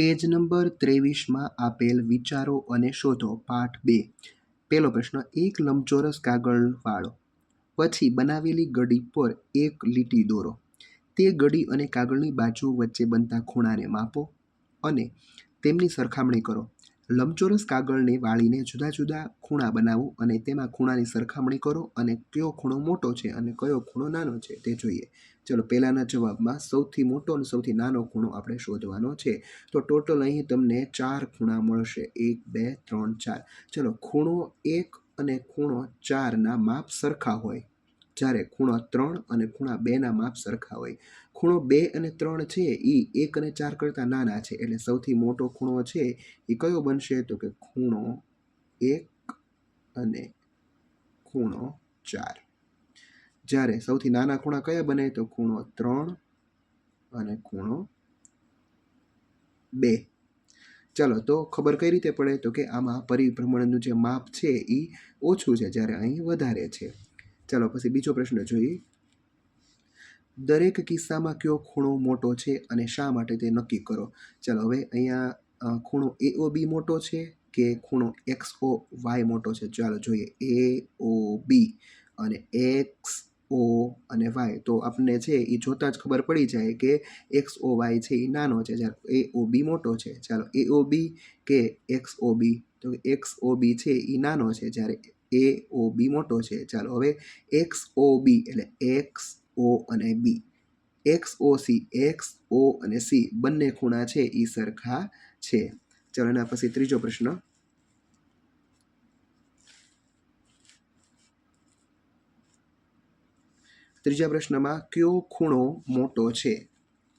Page number 23 આપેલ વિચારો અને શોધો પાઠ 2. પહેલો પ્રશ્ન, એક લંબચોરસ કાગળ વાળો, પછી બનાવેલી ગડી પર એક લીટી દોરો. તે ગડી અને કાગળની બાજુ વચ્ચે બનતા ખૂણાને માપો અને તેમની સરખામણી કરો. લંબચોરસ કાગળને વાળીને જુદા જુદા ખૂણા બનાવો અને તેમાં ખૂણાની સરખામણી કરો અને કયો ખૂણો મોટો છે અને કયો ખૂણો નાનો છે તે જોઈએ. ચલો, પહેલાના જવાબમાં સૌથી મોટો અને સૌથી નાનો ખૂણો આપણે શોધવાનો છે. તો ટોટલ અહીં તમને 4 ખૂણા મળશે, 1, 2, 3, 4. ચલો, ખૂણો 1 અને ખૂણો 4ના માપ સરખા હોય, જ્યારે ખૂણો 3 અને ખૂણા 2ના માપ સરખા હોય. ખૂણો 2 અને 3 છે એ 1 અને 4 કરતાં નાના છે, એટલે સૌથી મોટો ખૂણો છે એ કયો બનશે? તો કે ખૂણો 1 અને ખૂણો 4. જ્યારે સૌથી નાના ખૂણા કયા બને? તો ખૂણો 3 અને ખૂણો 2. ચાલો, તો ખબર કઈ રીતે પડે? તો કે આમાં પરિભ્રમણનું જે માપ છે એ ઓછું છે, જ્યારે અહીં વધારે છે. ચાલો, પછી બીજો પ્રશ્ન જોઈએ. દરેક કિસ્સામાં કયો ખૂણો મોટો છે અને શા માટે તે નક્કી કરો. ચાલો, હવે અહીંયા ખૂણો AOB મોટો છે કે ખૂણો XOY મોટો છે? ચાલો જોઈએ. AOB અને XO અને Y, તો આપણને છે એ જોતાં જ ખબર પડી જાય કે XOY છે એ નાનો છે, જ્યારે AOB મોટો છે. ચાલો, AOB કે XOB? તો XOB છે એ નાનો છે, જ્યારે AOB મોટો છે. ચાલો, હવે XOB એટલે XO અને B. XOC, XO અને C બંને ખૂણા છે એ સરખા છે. ચાલો, એના પછી ત્રીજો પ્રશ્ન. ત્રીજા પ્રશ્નમાં કયો ખૂણો મોટો છે?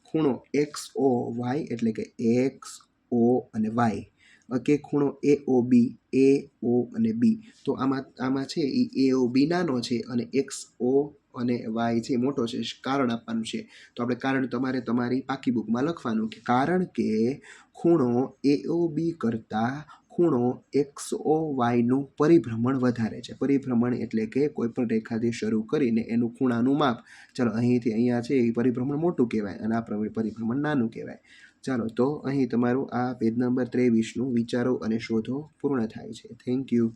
ખૂણો XOY એટલે કે XO અને Y, કે ખૂણો AOB, AO અને B? તો આમાં છે એ AOB નાનો છે અને XO અને Y છે મોટો છે. કારણ આપવાનું છે, તો આપણે કારણ તમારે તમારી પાકી બુકમાં લખવાનું કે કારણ કે ખૂણો AOB કરતાં ખૂણો XOY નું પરિભ્રમણ વધારે છે. પરિભ્રમણ એટલે કે કોઈ પણ રેખાથી શરૂ કરીને એનું ખૂણાનું માપ. ચાલો, અહીંથી અહીંયા છે એ પરિભ્રમણ મોટું કહેવાય અને આ પરિભ્રમણ નાનું કહેવાય. ચાલો, તો અહીં તમારું આ પેજ નંબર 23નું વિચારો અને શોધો પૂર્ણ થાય છે. Thank you.